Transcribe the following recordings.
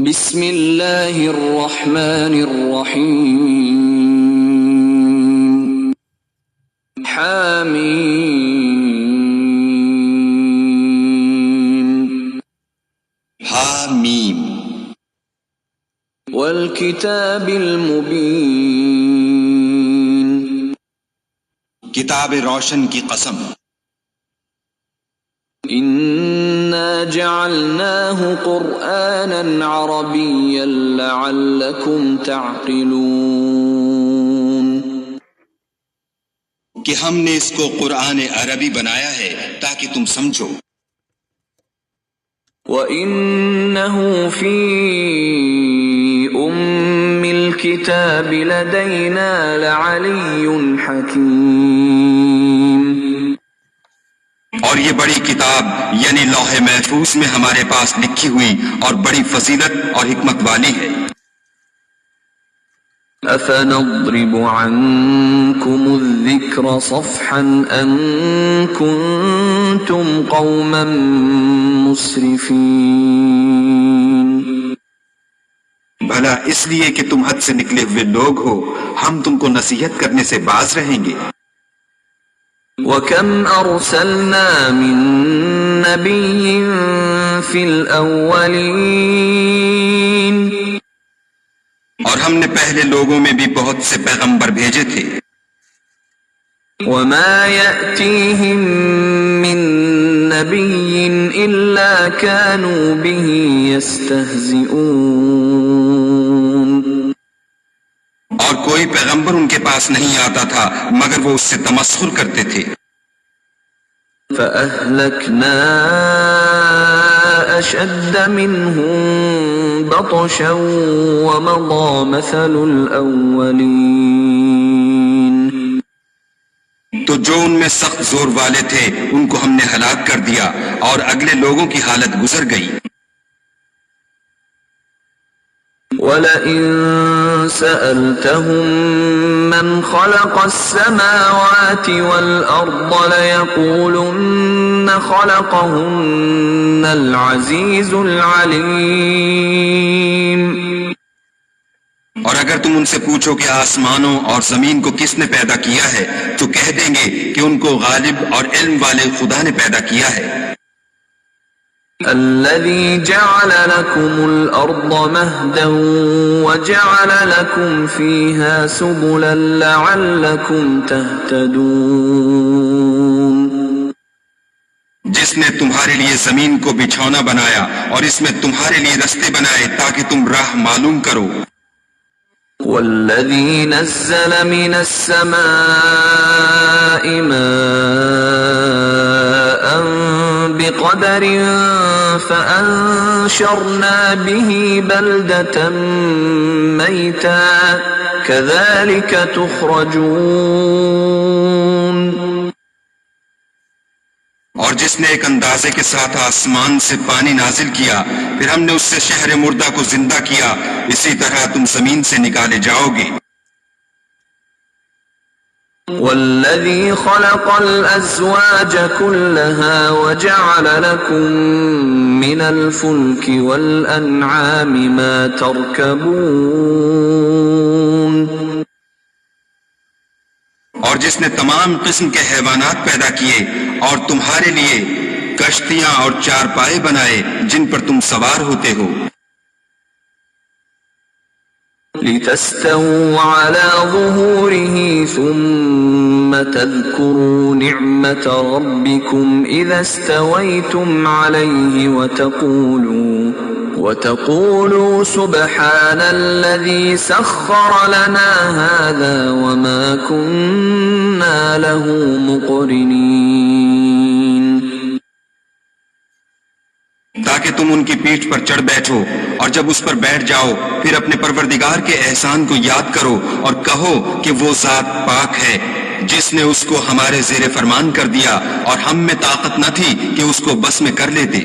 بسم اللہ الرحمن الرحیم حامیم حامیم والکتاب المبین کتاب روشن کی قسم اِنَّا جَعَلْنَاهُ قُرْآنًا عَرَبِيًّا لَعَلَّكُمْ تَعْقِلُونَ کہ ہم نے اس کو قرآن عربی بنایا ہے تاکہ تم سمجھو۔ وَإِنَّهُ فِي أُمِّ الْكِتَابِ لَدَيْنَا لَعَلِيٌّ حَكِيمٌ اور یہ بڑی کتاب یعنی لوح محفوظ میں ہمارے پاس لکھی ہوئی اور بڑی فضیلت اور حکمت والی ہے۔ أَفَنَضْرِبُ عَنْكُمُ الذِّكْرَ صَفْحًا أَن كُنتُمْ قَوْمًا مُسْرِفِينَ بھلا اس لیے کہ تم حد سے نکلے ہوئے لوگ ہو ہم تم کو نصیحت کرنے سے باز رہیں گے۔ وَكَمْ أَرْسَلْنَا مِن نَّبِيٍّ فِي الْأَوَّلِينَ اور ہم نے پہلے لوگوں میں بھی بہت سے پیغمبر بھیجے تھے۔ وَمَا يَأْتِيهِم مِّن نَّبِيٍّ إِلَّا كَانُوا بِهِ يَسْتَهْزِئُونَ اور کوئی پیغمبر ان کے پاس نہیں آتا تھا مگر وہ اس سے تمسخر کرتے تھے۔ فَأَهْلَكْنَا أَشَدَّ مِنْهُمْ بَطْشًا وَمَضَى مَثَلُ الْأَوَّلِينَ تو جو ان میں سخت زور والے تھے ان کو ہم نے ہلاک کر دیا اور اگلے لوگوں کی حالت گزر گئی۔ وَلَئِن سَأَلْتَهُم مَّنْ خَلَقَ السَّمَاوَاتِ وَالْأَرْضَ لَيَقُولُنَّ خَلَقَهُنَّ الْعَزِيزُ الْعَلِيمُ اور اگر تم ان سے پوچھو کہ آسمانوں اور زمین کو کس نے پیدا کیا ہے تو کہہ دیں گے کہ ان کو غالب اور علم والے خدا نے پیدا کیا ہے۔ الذي جعل لكم الأرض مهدا وجعل لكم فيها سبلا لعلكم تهتدون جس نے تمہارے لیے زمین کو بچھونا بنایا اور اس میں تمہارے لیے رستے بنائے تاکہ تم راہ معلوم کرو۔ والذي نزل من السماء ماء بقدر فأنشرنا به بلدة ميتا كذلك تخرجون اور جس نے ایک اندازے کے ساتھ آسمان سے پانی نازل کیا پھر ہم نے اس سے شہر مردہ کو زندہ کیا اسی طرح تم زمین سے نکالے جاؤ گے۔ والذي خلق الأزواج كلها وجعل لكم من الفلك والأنعام ما تركبون اور جس نے تمام قسم کے حیوانات پیدا کیے اور تمہارے لیے کشتیاں اور چارپائے بنائے جن پر تم سوار ہوتے ہو۔ لتستووا على ظهوره ثم تذكروا نعمة ربكم إذا استويتم عليه وتقولوا سبحان الذي سخر لنا هذا وما كنا له مقرنين تاکہ تم ان کی پیٹھ پر چڑھ بیٹھو اور جب اس پر بیٹھ جاؤ پھر اپنے پروردگار کے احسان کو یاد کرو اور کہو کہ وہ ذات پاک ہے جس نے اس کو ہمارے زیر فرمان کر دیا اور ہم میں طاقت نہ تھی کہ اس کو بس میں کر لیتے۔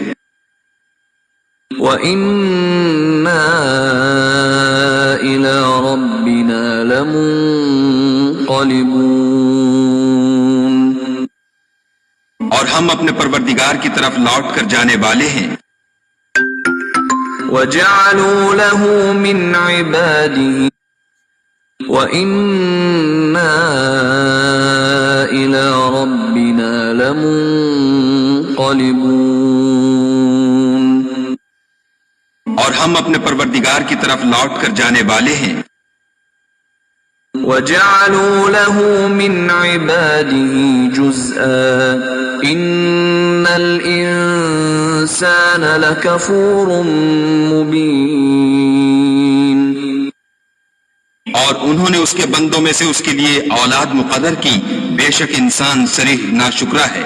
وَإِنَّا إِلَى رَبِّنَا لَمُنقَلِبُونَ اور ہم اپنے پروردگار کی طرف لوٹ کر جانے والے ہیں۔ وجعلوا له من عباده وَإِنَّا إِلَى رَبِّنَا لَمُنقَلِبُونَ اور ہم اپنے پروردگار کی طرف لوٹ کر جانے والے ہیں۔ وَجَعَلُوا لَهُ مِنْ عِبَادِهِ جُزْءًا إِنَّ الْإِنسَانَ لَكَفُورٌ مُبِينٌ اور انہوں نے اس کے بندوں میں سے اس کے لیے اولاد مقرر کی، بے شک انسان صریح ناشکرا ہے۔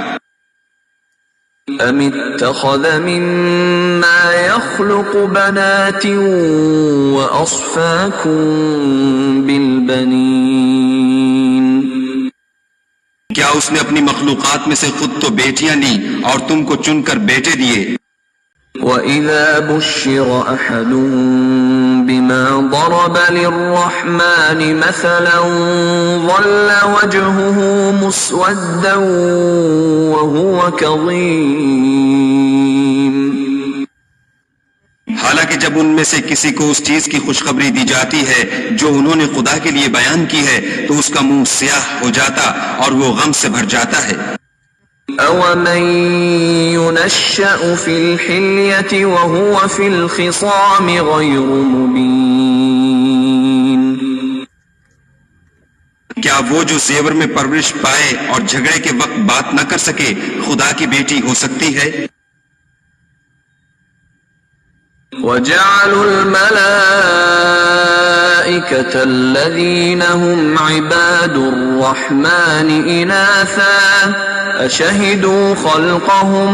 أَمِ اتَّخَذَ مِمَّا يَخْلُقُ بَنَاتٍ وَأَصْفَاكُم بِالْبَنِينَ کیا اس نے اپنی مخلوقات میں سے خود تو بیٹیاں لیں اور تم کو چن کر بیٹے دیے؟ وَإِذَا بُشِّرَ أَحَدُهُم بِمَا ضَرَبَ لِلرَّحْمَنِ مَثَلًا ظَلَّ وَجْهُهُ مُسْوَدًّا وَهُوَ كَظِيمٌ حالانکہ جب ان میں سے کسی کو اس چیز کی خوشخبری دی جاتی ہے جو انہوں نے خدا کے لیے بیان کی ہے تو اس کا منہ سیاہ ہو جاتا اور وہ غم سے بھر جاتا ہے۔ أَوَمَن يُنَشَّأُ فِي الْحِلْيَةِ وَهُوَ فِي الْخِصَامِ غَيْرُ مُبِينٍ کیا وہ جو زیور میں پرورش پائے اور جھگڑے کے وقت بات نہ کر سکے خدا کی بیٹی ہو سکتی ہے؟ وَجَعَلُوا الْمَلَائِكَةَ الَّذِينَ هُمْ عِبَادُ الرَّحْمَنِ إِنَاثًا أَشَهِدُوا خَلْقَهُمْ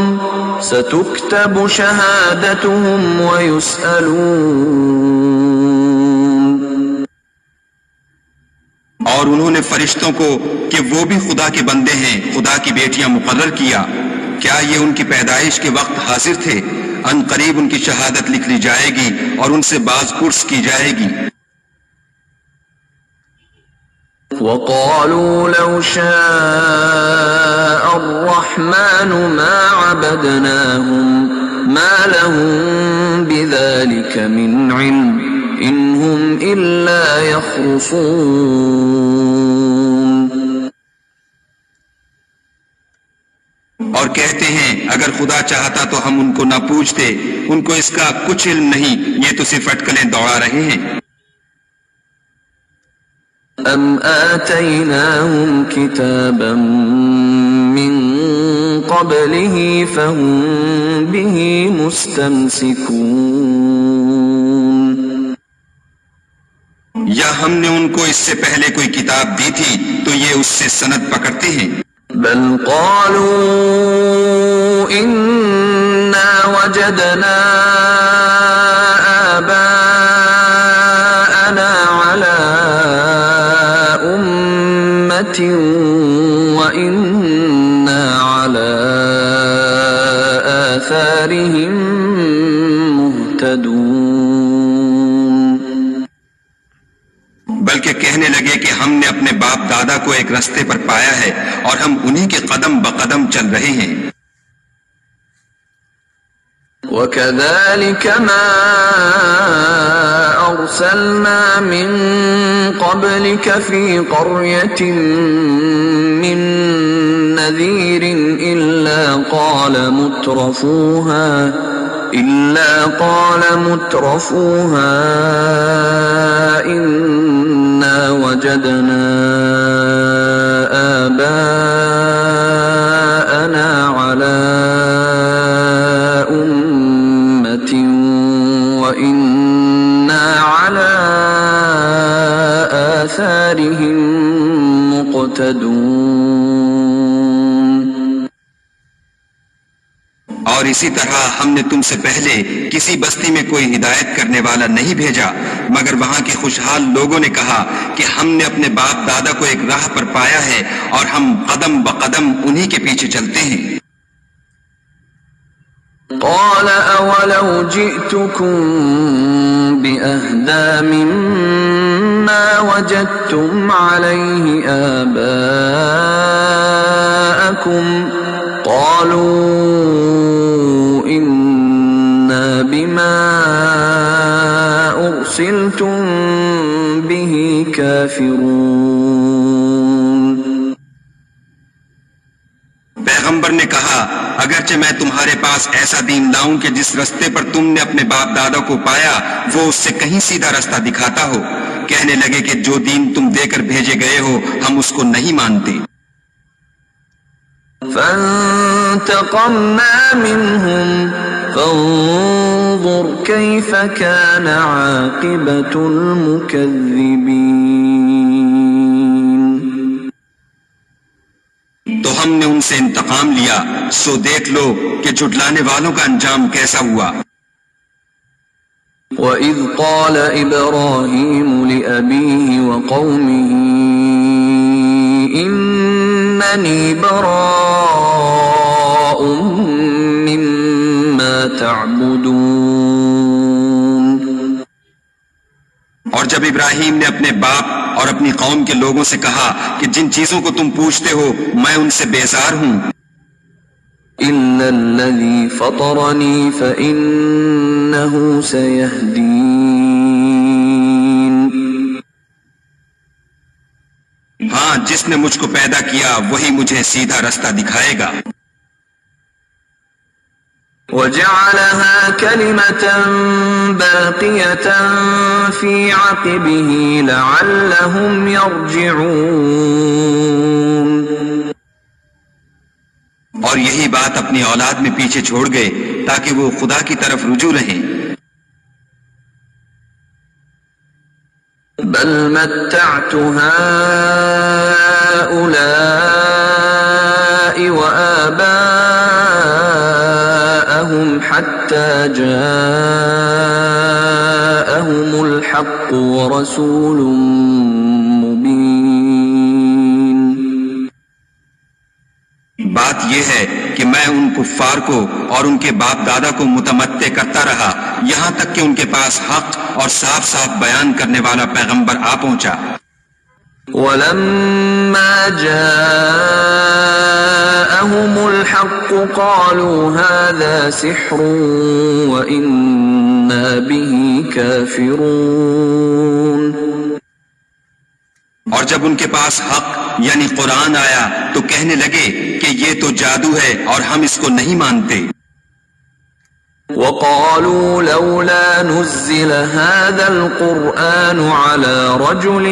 سَتُكْتَبُ شَهَادَتُهُمْ وَيُسْأَلُونَ اور انہوں نے فرشتوں کو کہ وہ بھی خدا کے بندے ہیں خدا کی بیٹیاں مقرر کیا، کیا یہ ان کی پیدائش کے وقت حاضر تھے؟ ان قریب ان کی شہادت لکھ لی جائے گی اور ان سے باز پرس کی جائے گی۔ وَقَالُوا لَوْ شَاءَ الرَّحْمَنُ مَا عَبَدْنَاهُمْ مَا لَهُم بِذَلِكَ مِنْ عِلْمٍ إِنْ هُمْ إِلَّا يَخْرُصُونَ اور کہتے ہیں اگر خدا چاہتا تو ہم ان کو نہ پوچھتے، ان کو اس کا کچھ علم نہیں، یہ تو صرف اٹکلیں دوڑا رہے ہیں۔ أَمْ آتَيْنَاهُمْ كِتَابًا مِّن قَبْلِهِ فَهُمْ بِهِ مُسْتَمْسِكُونَ یا ہم نے ان کو اس سے پہلے کوئی کتاب دی تھی تو یہ اس سے سند پکڑتے ہیں؟ بل قالوا إِنَّا وَجَدْنَا آبَاءَنَا عَلَىٰ أُمَّةٍ وَإِنَّا عَلَىٰ آثَارِهِم مُهْتَدُونَ بلکہ کہنے لگے کہ ہم نے اپنے باپ دادا کو ایک رستے پر پایا ہے اور ہم انہی کے قدم بقدم چل رہے ہیں۔ وَكَذَلِكَ مَا أَرْسَلْنَا مِن قَبْلِكَ فِي قَرْيَةٍ مِّن نَّذِيرٍ إِلَّا قَالَ مُتْرَفُوهَا إِنَّا وَجَدْنَا آبَاءَنَا عَلَىٰ أُمَّةٍ وَإِنَّا عَلَىٰ آثَارِهِم مُقْتَدُونَ اور اسی طرح ہم نے تم سے پہلے کسی بستی میں کوئی ہدایت کرنے والا نہیں بھیجا مگر وہاں کے خوشحال لوگوں نے کہا کہ ہم نے اپنے باپ دادا کو ایک راہ پر پایا ہے اور ہم قدم بقدم انہی کے پیچھے چلتے ہیں۔ قال أولو جئتكم بأهدى مما وجدتم عليه آباءكم قالوا إنا بما أرسلتم به كافرون. پیغمبر نے کہا اگرچہ میں تمہارے پاس ایسا دین لاؤں کہ جس رستے پر تم نے اپنے باپ دادا کو پایا وہ اس سے کہیں سیدھا رستہ دکھاتا ہو، کہنے لگے کہ جو دین تم دے کر بھیجے گئے ہو ہم اس کو نہیں مانتے. فانتقمنا منهم فانظر كيف كان عاقبة المكذبين. تو ہم نے ان سے انتقام لیا، سو دیکھ لو کہ جھٹلانے والوں کا انجام کیسا ہوا. وَإِذْ قَالَ إِبْرَاهِيمُ لِأَبِيهِ وَقَوْمِهِ إِنَّنِي بَرَاءٌ مِّمَّا تَعْبُدُونَ. اور جب ابراہیم نے اپنے باپ اور اپنی قوم کے لوگوں سے کہا کہ جن چیزوں کو تم پوچھتے ہو میں ان سے بیزار ہوں، إِلَّا الَّذِي فَطَرَنِي فَإِنَّهُ سَيَهْدِينِ. ہاں جس نے مجھ کو پیدا کیا وہی مجھے سیدھا رستہ دکھائے گا. وَجَعَلَهَا كَلِمَةً بَاقِيَةً فِي عَقِبِهِ لَعَلَّهُمْ يَرْجِعُونَ. اور یہی بات اپنی اولاد میں پیچھے چھوڑ گئے تاکہ وہ خدا کی طرف رجوع رہیں. بل متعت هؤلاء وآباءهم حتى جاءهم الحق ورسول مبين. بات یہ ہے کہ میں ان کفار کو اور ان کے باپ دادا کو متمتع کرتا رہا یہاں تک کہ ان کے پاس حق اور صاف صاف بیان کرنے والا پیغمبر آ پہنچا. ولما جاءهم الحق قالوا هذا سحر وإنا به كافرون. اور جب ان کے پاس حق یعنی قرآن آیا تو کہنے لگے کہ یہ تو جادو ہے اور ہم اس کو نہیں مانتے. وقالوا لولا نزل هذا القرآن على رجل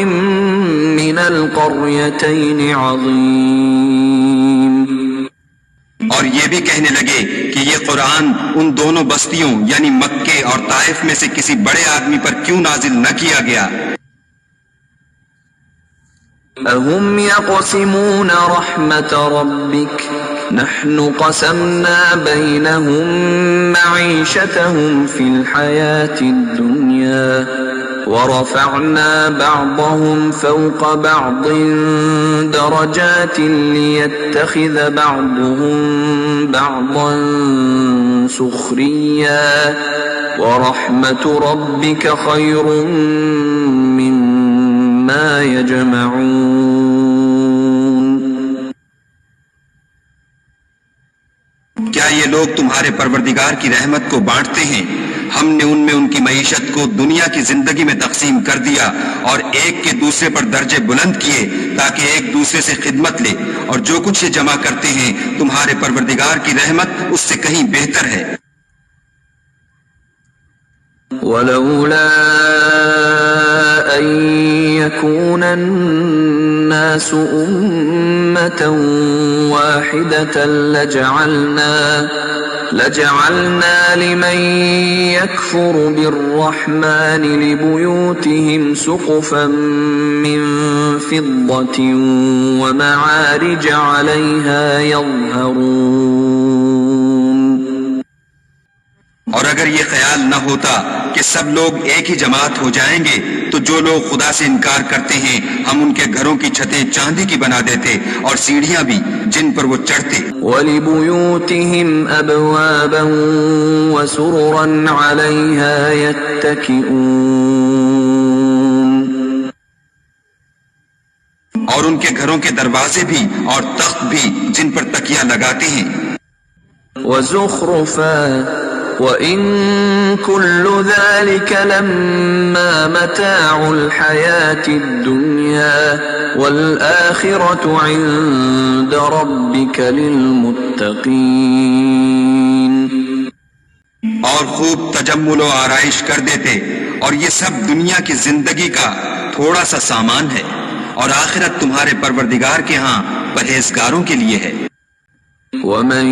من القريتين عظيم. اور یہ بھی کہنے لگے کہ یہ قرآن ان دونوں بستیوں یعنی مکے اور طائف میں سے کسی بڑے آدمی پر کیوں نازل نہ کیا گیا. أهم يقسمون رحمة ربك نحن قسمنا بينهم معيشتهم في الحياة الدنيا ورفعنا بعضهم فوق بعض درجات ليتخذ بعضهم بعضا سخريا ورحمة ربك خير مما يجمعون. کیا یہ لوگ تمہارے پروردگار کی رحمت کو بانٹتے ہیں؟ ہم نے ان میں ان کی معیشت کو دنیا کی زندگی میں تقسیم کر دیا اور ایک کے دوسرے پر درجے بلند کیے تاکہ ایک دوسرے سے خدمت لے، اور جو کچھ یہ جمع کرتے ہیں تمہارے پروردگار کی رحمت اس سے کہیں بہتر ہے. ولولا أن يكون الناس أمة واحدة لجعلنا لمن يكفر بالرحمن لبيوتهم سقفا من فضة ومعارج عليها يظهرون. اور اگر یہ خیال نہ ہوتا کہ سب لوگ ایک ہی جماعت ہو جائیں گے تو جو لوگ خدا سے انکار کرتے ہیں ہم ان کے گھروں کی چھتیں چاندی کی بنا دیتے اور سیڑھیاں بھی جن پر وہ چڑھتے. وَلِبُيُوتِهِمْ أَبْوَابًا وَسُرُرًا عَلَيْهَا يَتَّكِئُونَ. اور ان کے گھروں کے دروازے بھی اور تخت بھی جن پر تکیہ لگاتے ہیں. وَزُخْرُفًا وَإِن كُلُّ ذَلِكَ لَمَّا مَتَاعُ الْحَيَاةِ الدُّنْيَا وَالْآخِرَةُ عِندَ رَبِّكَ لِلْمُتَّقِينَ۔ اور خوب تجمل و آرائش کر دیتے، اور یہ سب دنیا کی زندگی کا تھوڑا سا سامان ہے، اور آخرت تمہارے پروردگار کے ہاں پرہیزگاروں کے لیے ہے۔ وَمَن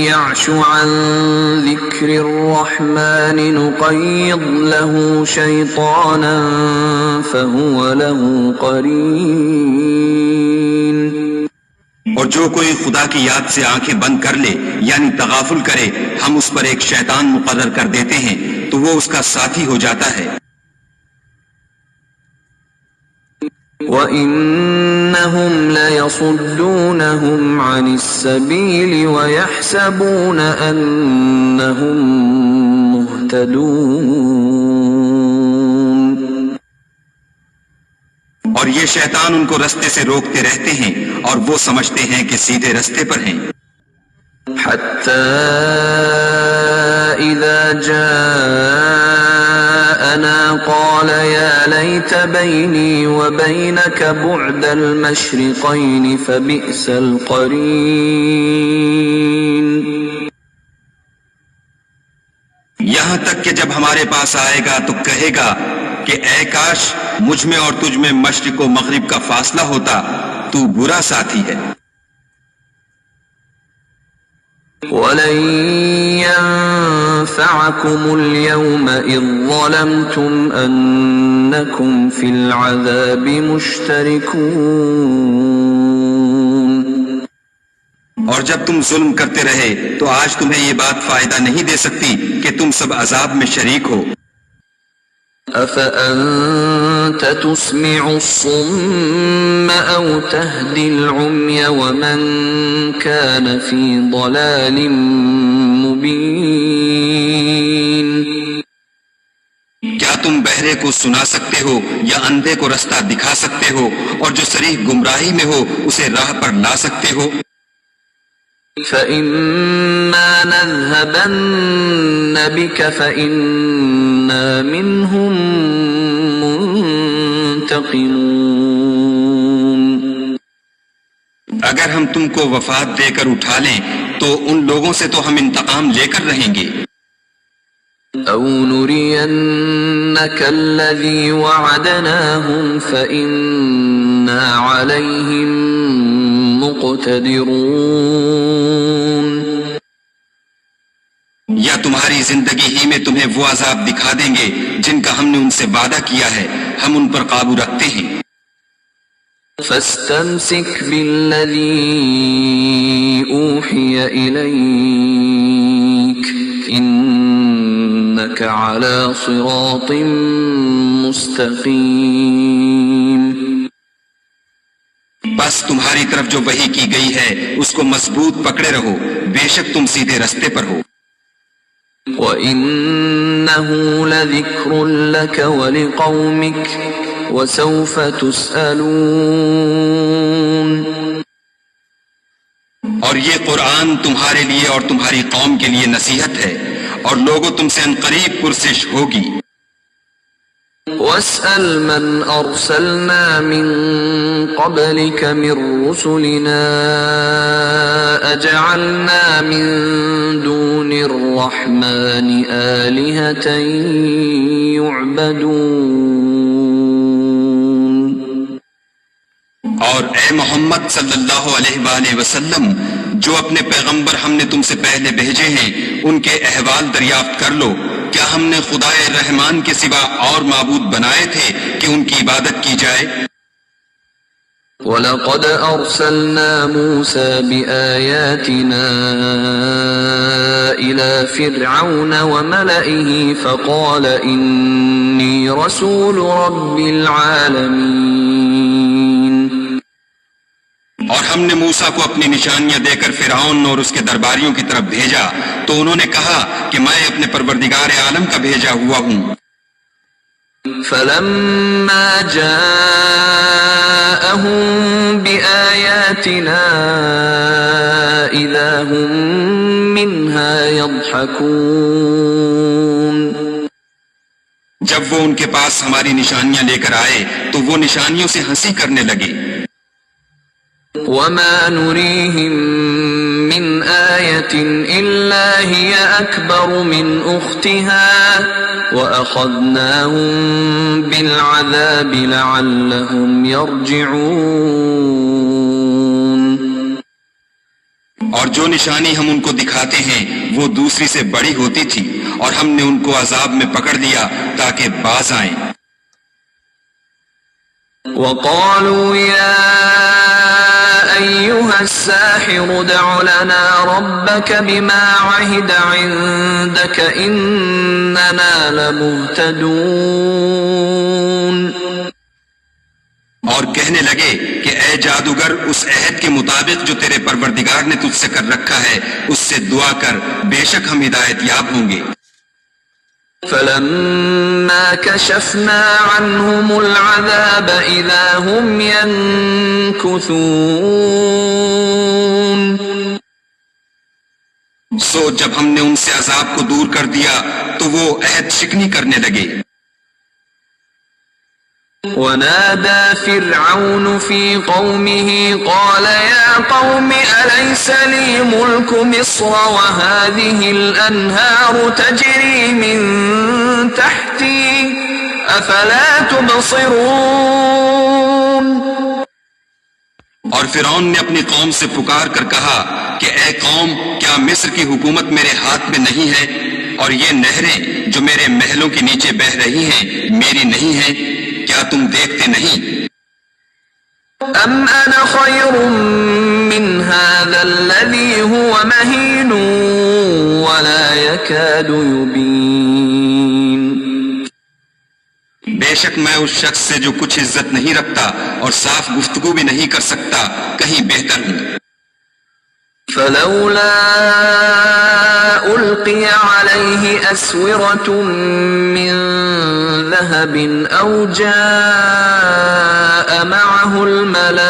يَعْشُ عَن ذِكْرِ الرَّحْمَنِ نُقَيِّضْ لَهُ شَيْطَانًا فَهُوَ لَهُ قَرِينٌ۔ اور جو کوئی خدا کی یاد سے آنکھیں بند کر لے یعنی تغافل کرے، ہم اس پر ایک شیطان مقرر کر دیتے ہیں تو وہ اس کا ساتھی ہو جاتا ہے۔ وَإِنَّهُمْ لَيَصُدُّونَهُمْ عَنِ السَّبِيلِ وَيَحْسَبُونَ أَنَّهُمْ مُهْتَدُونَ۔ اور یہ شیطان ان کو رستے سے روکتے رہتے ہیں اور وہ سمجھتے ہیں کہ سیدھے رستے پر ہیں، حَتَّى إِذَا جَاءَنَا قَالَ يَا لَيْتَ بَيْنِي وَبَيْنَكَ بُعْدَ الْمَشْرِقَيْنِ فَبِئْسَ الْقَرِينُ۔ یہاں تک کہ جب ہمارے پاس آئے گا تو کہے گا کہ اے کاش مجھ میں اور تجھ میں مشرق و مغرب کا فاصلہ ہوتا، تو برا ساتھی ہے۔ وَلَن يَنفَعَكُمُ الْيَوْمَ إِذ ظَّلَمْتُمْ أَنَّكُمْ فِي الْعَذَابِ مُشْتَرِكُونَ۔ اور جب تم ظلم کرتے رہے تو آج تمہیں یہ بات فائدہ نہیں دے سکتی کہ تم سب عذاب میں شریک ہو۔ أَفَأَنْتَ تُسْمِعُ الصُّمَّ أَوْ تَهْدِي الْعُمْيَ وَمَنْ كَانَ فِي ضَلَالٍ مُبِينٍ۔ کیا تم بہرے کو سنا سکتے ہو یا اندھے کو رستہ دکھا سکتے ہو، اور جو صریح گمراہی میں ہو اسے راہ پر لا سکتے ہو؟ فَإِمَّا نَذْهَبَنَّ بِكَ فَإِنَّا مِنْهُمْ مُنْتَقِمُونَ۔ اگر ہم تم کو وفات دے کر اٹھا لیں تو ان لوگوں سے تو ہم انتقام لے کر رہیں گے۔ أَوْ نُرِيَنَّكَ الَّذِي وَعَدْنَاهُمْ فَإِنَّا عَلَيْهِمْ مُقْتَدِرُونَ۔ یا تمہاری زندگی ہی میں تمہیں وہ عذاب دکھا دیں گے جن کا ہم نے ان سے وعدہ کیا ہے، ہم ان پر قابو رکھتے ہیں۔ فَاسْتَمْسِكْ بِالَّذِي أُوحِيَ إِلَيْكَ إِنَّكَ عَلَى صِرَاطٍ مُسْتَقِيمٍ۔ بس تمہاری طرف جو وحی کی گئی ہے اس کو مضبوط پکڑے رہو، بے شک تم سیدھے رستے پر ہو۔ وَإِنَّهُ لَذِكْرٌ لَكَ وَلِقَوْمِكَ وَسَوْفَ تُسْأَلُونَ۔ اور یہ قرآن تمہارے لیے اور تمہاری قوم کے لیے نصیحت ہے، اور لوگوں تم سے عنقریب پرسش ہوگی۔ وَاسْأَلْ مَنْ أَرْسَلْنَا مِنْ قَبْلِكَ مِنْ رُسُلِنَا أَجَعَلْنَا مِنْ دُونِ الرَّحْمَنِ آلِهَةً يُعْبَدُونَ۔ اور اے محمد صلی اللہ علیہ وآلہ وسلم، جو اپنے پیغمبر ہم نے تم سے پہلے بھیجے ہیں ان کے احوال دریافت کر لو، کیا ہم نے خدائے رحمان کے سوا اور معبود بنائے تھے کہ ان کی عبادت کی جائے؟ وَلَقَدْ أَرْسَلْنَا مُوسَى بِآيَاتِنَا إِلَى فِرْعَوْنَ وَمَلَئِهِ فَقَالَ إِنِّي رَسُولُ رَبِّ الْعَالَمِينَ۔ اور ہم نے موسیٰ کو اپنی نشانیاں دے کر فرعون اور اس کے درباریوں کی طرف بھیجا تو انہوں نے کہا کہ میں اپنے پروردگار عالم کا بھیجا ہوا ہوں۔ فَلَمَّا جَاءَهُم بِآيَاتِنَا إِذَا هُم مِّنْهَا يَضْحَكُونَ۔ جب وہ ان کے پاس ہماری نشانیاں لے کر آئے تو وہ نشانیوں سے ہنسی کرنے لگے. وما نريهم من آية إلا هي أكبر من أختها وأخذناهم بالعذاب لعلهم يرجعون. اور جو نشانی ہم ان کو دکھاتے ہیں وہ دوسری سے بڑی ہوتی تھی اور ہم نے ان کو عذاب میں پکڑ لیا تاکہ باز آئیں. وقالوا يا أيها الساحر ادع لنا ربك بما عهد عندك إننا لمهتدون. اور کہنے لگے کہ اے جادوگر اس عہد کے مطابق جو تیرے پروردگار نے تجھ سے کر رکھا ہے اس سے دعا کر، بے شک ہم ہدایت یاب ہوں گے. فلما كشفنا عنهم العذاب إذا هم ينكثون. سو جب ہم نے ان سے عذاب کو دور کر دیا تو وہ عہد شکنی کرنے لگے. ونادى فرعون في قومه قال يا قوم أليس لي ملك مصر وهذه الأنهار تجري من تحتي أفلا تبصرون. اور فرعون نے اپنی قوم سے پکار کر کہا کہ اے قوم، کیا مصر کی حکومت میرے ہاتھ میں نہیں ہے اور یہ نہریں جو میرے محلوں کے نیچے بہہ رہی ہیں میری نہیں ہیں؟ کیا تم دیکھتے نہیں؟ ام انا خیر من هذا الذي هو مهين ولا يكاد يبين. بے شک میں اس شخص سے جو کچھ عزت نہیں رکھتا اور صاف گفتگو بھی نہیں کر سکتا کہیں بہتر ہوں. فلولا القي عليه اسورة من ذهب او جاء معه الملائكة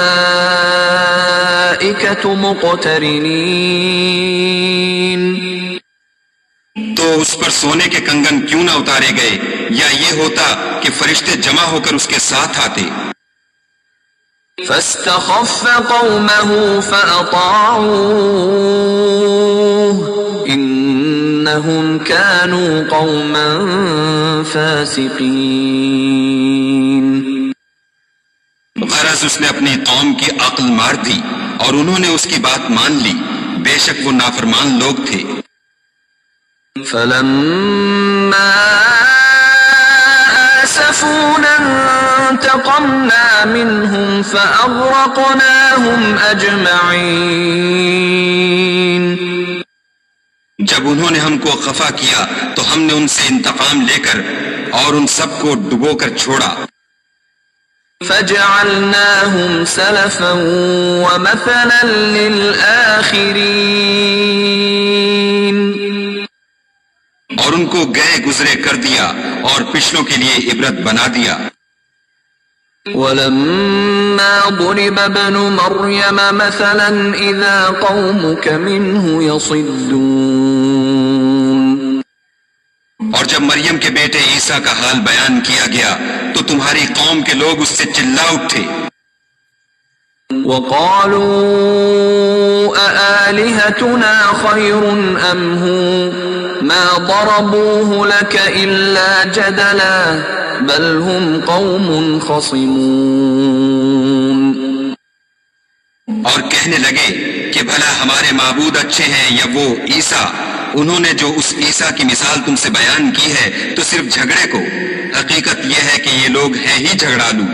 مقترنين. تو اس پر سونے کے کنگن کیوں نہ اتارے گئے، یا یہ ہوتا کہ فرشتے جمع ہو کر اس کے ساتھ آتے. فاستخف قومه فأطاعوه إنهم كانوا قوما فاسقين. غرض اس نے اپنی قوم کی عقل مار دی اور انہوں نے اس کی بات مان لی، بے شک وہ نافرمان لوگ تھے. فلما آسفونا انتقمنا منهم فأغرقناهم أجمعين. جب انہوں نے ہم کو خفا کیا تو ہم نے ان سے انتقام لے کر اور ان سب کو ڈبو کر چھوڑا. فجعلناهم سلفا ومثلا للآخرين. اور ان کو گئے گزرے کر دیا اور پچھلوں کے لیے عبرت بنا دیا. ولما ضرب ابن مريم مثلا إذا قومك منه يصدون. اور جب مریم کے بیٹے عیسیٰ کا حال بیان کیا گیا تو تمہاری قوم کے لوگ اس سے چلا اٹھے. وقالوا أآلهتنا خير أم هو ما ضربوه لك إلا جدلا بل هم قوم خصمون. اور کہنے لگے کہ بھلا ہمارے معبود اچھے ہیں یا وہ عیسیٰ؟ انہوں نے جو اس عیسیٰ کی مثال تم سے بیان کی ہے تو صرف جھگڑے کو. حقیقت یہ ہے کہ یہ لوگ ہیں ہی جھگڑالو.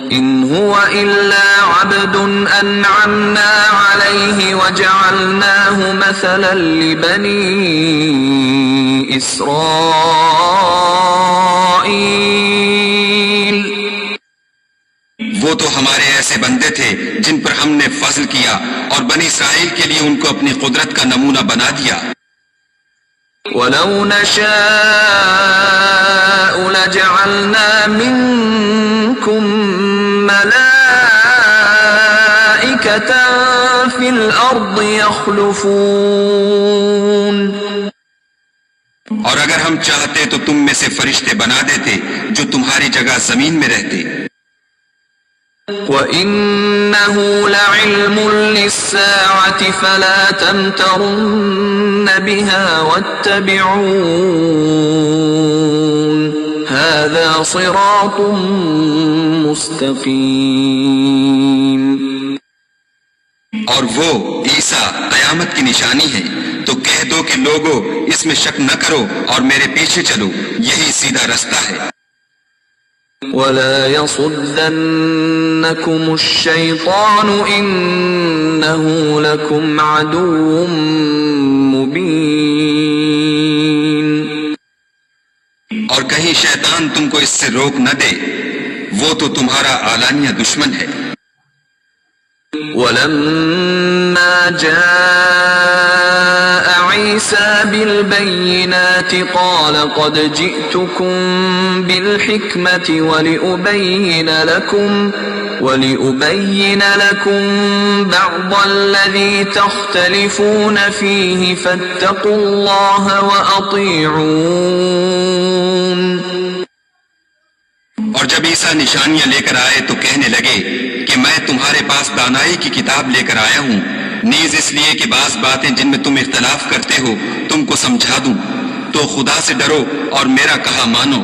إن هو إلا عبد أنعمنا عليه وجعلناه مثلا لبني إسرائيل. وہ تو ہمارے ایسے بندے تھے جن پر ہم نے فضل کیا اور بنی اسرائیل کے لیے ان کو اپنی قدرت کا نمونہ بنا دیا. وَلَوْ نَشَاءُ لَجَعَلْنَا مِنكُم مَلَائِكَةً فِي الْأَرْضِ يَخْلُفُونَ. اور اگر ہم چاہتے تو تم میں سے فرشتے بنا دیتے جو تمہاری جگہ زمین میں رہتے. وَإِنَّهُ لَعِلْمٌ لِلسَّاعَةِ فَلَا تَمْتَرُنَّ بِهَا وَاتَّبِعُونِ هَذَا صِرَاطٌ مُسْتَقِيمٌ. اور وہ عیسیٰ قیامت کی نشانی ہے، تو کہہ دو کہ لوگو اس میں شک نہ کرو اور میرے پیچھے چلو، یہی سیدھا رستہ ہے. وَلَا يَصُدَّنَّكُمُ الشَّيْطَانُ إِنَّهُ لَكُمْ عَدُوٌّ مُبِينٌ. اور کہیں شیطان تم کو اس سے روک نہ دے، وہ تو تمہارا اعلانیہ دشمن ہے. وَلَمَّا جَاءَ عِيسَى بِالْبَيِّنَاتِ قَالَ قَدْ جِئْتُكُمْ بِالْحِكْمَةِ وَلِأُبَيِّنَ لَكُمْ بَعْضَ الَّذِي تَخْتَلِفُونَ فِيهِ فَاتَّقُوا اللَّهَ وَأَطِيعُونِ. اور جب عیسیٰ نشانیاں لے کر آئے تو کہنے لگے کہ میں تمہارے پاس دانائی کی کتاب لے کر آیا ہوں، نیز اس لیے کہ بعض باتیں جن میں تم اختلاف کرتے ہو تم کو سمجھا دوں، تو خدا سے ڈرو اور میرا کہا مانو.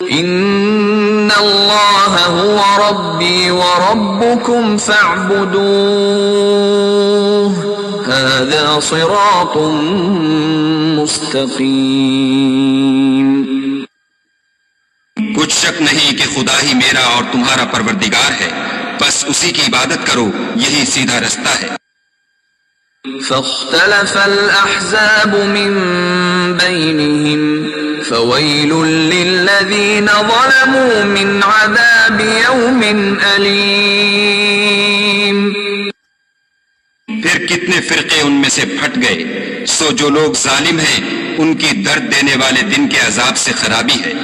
ان اللہ هو ربی وربکم فاعبدوه هذا صراط مستقیم. کچھ شک نہیں کہ خدا ہی میرا اور تمہارا پروردگار ہے، بس اسی کی عبادت کرو، یہی سیدھا رستہ ہے. فاختلف الأحزاب من بينهم فويل للذين ظلموا من عذاب يوم أليم. پھر کتنے فرقے ان میں سے پھٹ گئے، سو جو لوگ ظالم ہیں ان کی درد دینے والے دن کے عذاب سے خرابی ہے.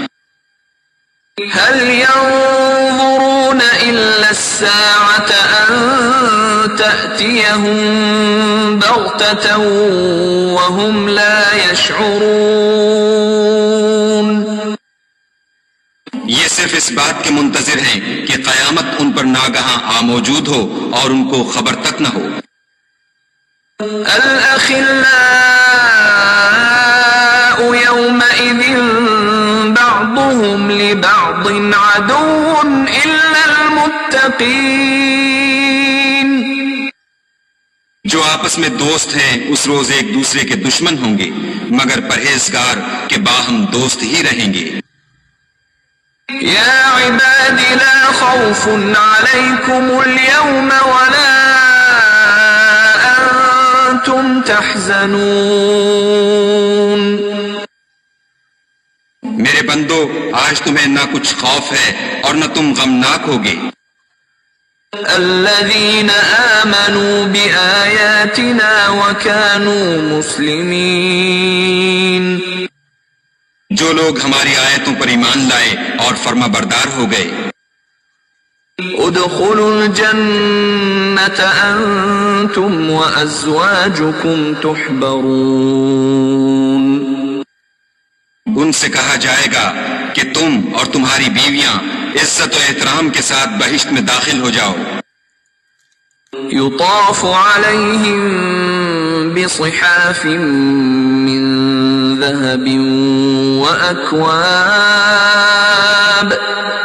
هل ينظرون إلا الساعة أن تأتيهم بغتة وهم لا يشعرون. یہ صرف اس بات کے منتظر ہیں کہ قیامت ان پر ناگہاں آ موجود ہو اور ان کو خبر تک نہ ہو. الأخلاء يومئذ بعضهم لبعض عدو إلا المتقين. جو آپس میں دوست ہیں اس روز ایک دوسرے کے دشمن ہوں گے، مگر پرہیزگار کے باہم دوست ہی رہیں گے. يا عباد لا خوف عليكم اليوم ولا أنتم تحزنون. میرے بندو، آج تمہیں نہ کچھ خوف ہے اور نہ تم غمناک ہوگے. الذين آمنوا بآياتنا وكانوا مسلمين. جو لوگ ہماری آیتوں پر ایمان لائے اور فرما بردار ہو گئے. ادخلوا الجنة أنتم وأزواجكم تحبرون. ان سے کہا جائے گا کہ تم اور تمہاری بیویاں عزت و احترام کے ساتھ بہشت میں داخل ہو جاؤ. يطاف عليهم بصحاف من ذهب وأكواب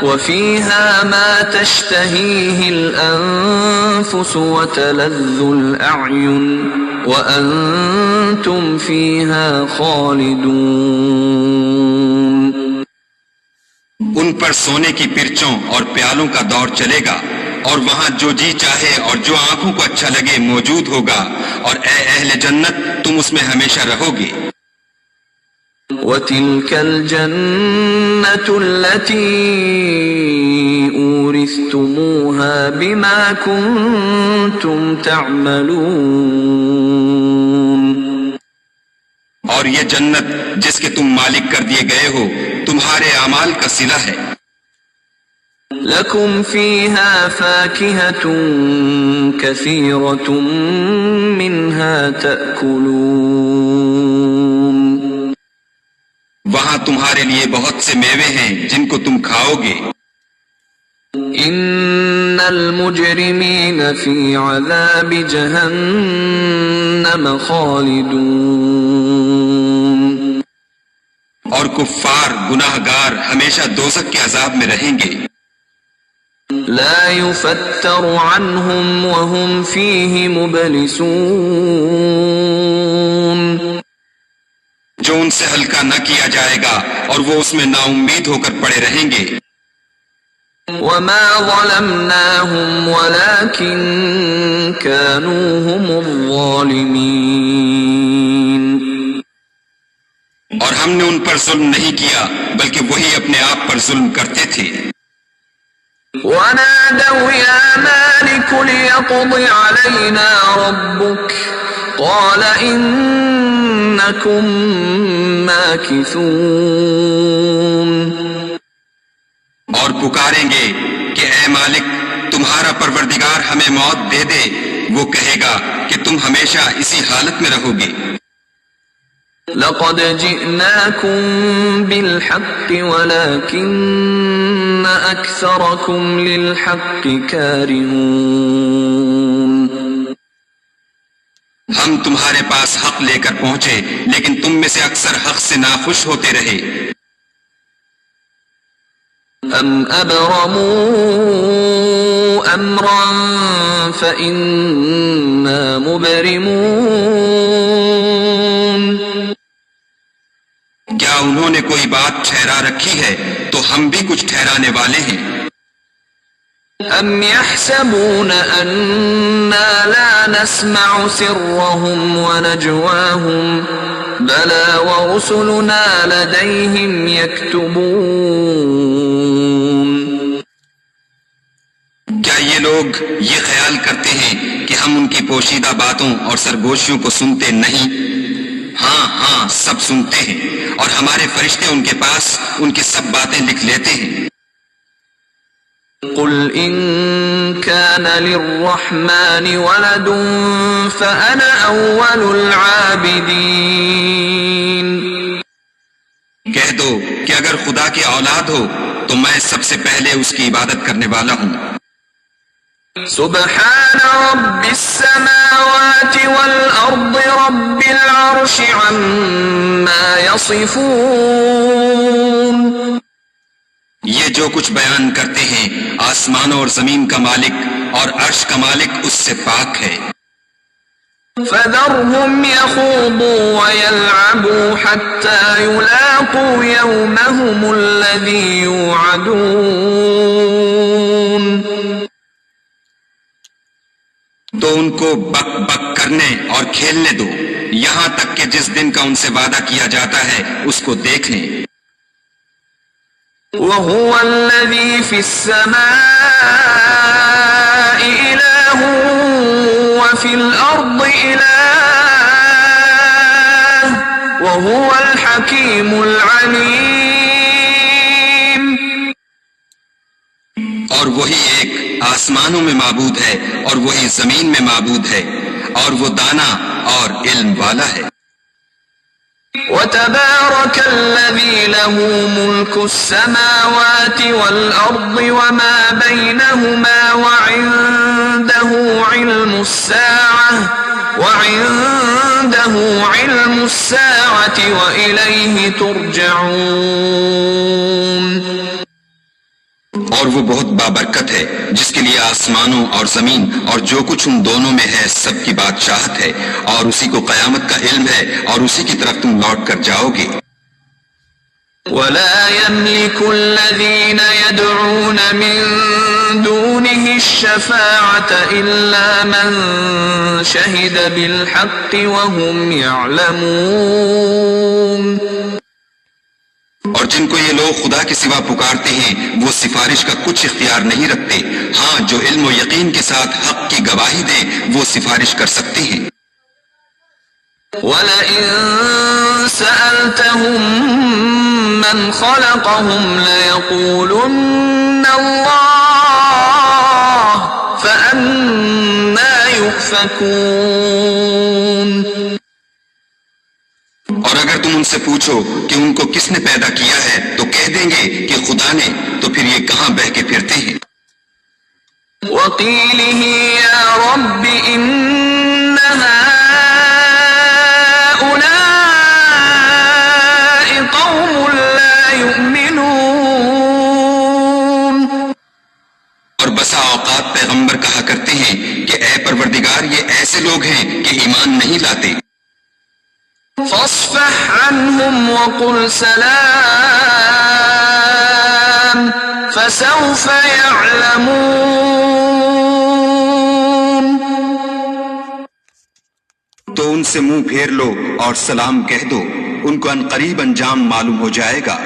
وفيها ما تشتهيه الأنفس وتلذ الأعين وأنتم فيها خالدون. ان پر سونے کی پرچوں اور پیالوں کا دور چلے گا، اور وہاں جو جی چاہے اور جو آنکھوں کو اچھا لگے موجود ہوگا، اور اے اہل جنت تم اس میں ہمیشہ رہو گے. وَتِلْكَ الْجَنَّةُ الَّتِي أُورِثْتُمُوهَا بِمَا كُنْتُمْ تَعْمَلُونَ. اور یہ جنت جس کے تم مالک کر دیے گئے ہو تمہارے اعمال کا صلہ ہے. لَكُمْ فِيهَا فَاكِهَةٌ كَثِيرَةٌ مِّنْهَا تَأْكُلُونَ. وہاں تمہارے لیے بہت سے میوے ہیں جن کو تم کھاؤ گے۔ ان المجرمین فی عذاب جہنم خالدون، اور کفار گناہ گار ہمیشہ دوزخ کے عذاب میں رہیں گے۔ لا يفتر عنهم وهم فيه مبلسون، جو ان سے ہلکا نہ کیا جائے گا اور وہ اس میں نا امید ہو کر پڑے رہیں گے۔ وما ظلمناهم ولكن كانوا هم الظالمين، اور ہم نے ان پر ظلم نہیں کیا بلکہ وہی اپنے آپ پر ظلم کرتے تھے۔ ونادوا يا مالك ليقض علينا ربك قال إنكم ماكثون، اور پکاریں گے کہ اے مالک تمہارا پروردگار ہمیں موت دے دے، وہ کہے گا کہ تم ہمیشہ اسی حالت میں رہو گے۔ لقد جئناكم بالحق ولكن أكثركم للحق كارهون، ہم تمہارے پاس حق لے کر پہنچے لیکن تم میں سے اکثر حق سے ناخوش ہوتے رہے۔ ام ابرموا امرا فإنا مبرمون، کیا انہوں نے کوئی بات ٹھہرا رکھی ہے تو ہم بھی کچھ ٹھہرانے والے ہیں۔ ام يحسبون أنا لا نسمع سرهم ونجواهم بلى ورسلنا لديهم يكتبون، کیا یہ لوگ یہ خیال کرتے ہیں کہ ہم ان کی پوشیدہ باتوں اور سرگوشیوں کو سنتے نہیں؟ ہاں ہاں سب سنتے ہیں، اور ہمارے فرشتے ان کے پاس ان کی سب باتیں لکھ لیتے ہیں۔ قل إن كان للرحمن ولد فأنا أول العابدين، کہہ دو کہ اگر خدا کی اولاد ہو تو میں سب سے پہلے اس کی عبادت کرنے والا ہوں۔ سبحان رب السماوات والأرض رب العرش عما يصفون، یہ جو کچھ بیان کرتے ہیں آسمانوں اور زمین کا مالک اور عرش کا مالک اس سے پاک ہے۔ فذرهم يخوضوا ويلعبوا حتى يلاقوا يومهم الذي يوعدون، تو ان کو بک بک کرنے اور کھیلنے دو یہاں تک کہ جس دن کا ان سے وعدہ کیا جاتا ہے اس کو دیکھ لیں۔ وهو الذي في السماء إله وفي الأرض إله وهو الحكيم العليم، اور وہی ایک آسمانوں میں معبود ہے اور وہی زمین میں معبود ہے، اور وہ دانا اور علم والا ہے۔ وتبارك الذي له ملك السماوات والأرض وما بينهما وعنده علم الساعة وإليه ترجعون، اور وہ بہت بابرکت ہے جس کے لیے آسمانوں اور زمین اور جو کچھ ان دونوں میں ہے سب کی بادشاہت ہے، اور اسی کو قیامت کا علم ہے اور اسی کی طرف تم لوٹ کر جاؤ گے۔ ولا يملك الذين يدعون من دونه الشفاعة إلا من شهد بالحق وهم يعلمون، اور جن کو یہ لوگ خدا کے سوا پکارتے ہیں وہ سفارش کا کچھ اختیار نہیں رکھتے، ہاں جو علم و یقین کے ساتھ حق کی گواہی دیں وہ سفارش کر سکتے ہیں۔ وَلَئِن سَأَلْتَهُم مَّنْ خَلَقَهُمْ لَيَقُولُنَّ اللَّهُ فَأَنَّىٰ يُؤْفَكُونَ، اور اگر تم ان ان سے پوچھو کہ ان کو کس نے پیدا کیا ہے تو کہہ دیں گے کہ خدا نے، تو پھر یہ کہاں بہ کے پھرتے ہیں؟ وَقِيلِهِ يَا رَبِّ إِنَّ هَؤُلَاءِ قَوْمٌ لَا يُؤْمِنُونَ۔ اور بسا اوقات پیغمبر کہا کرتے ہیں کہ اے پروردگار یہ ایسے لوگ ہیں کہ ایمان نہیں لاتے۔ فاصفح عنهم وقل سلام فسوف يعلمون۔ تو ان سے منہ پھیر لو اور سلام کہہ دو، ان کو عنقریب انجام معلوم ہو جائے گا۔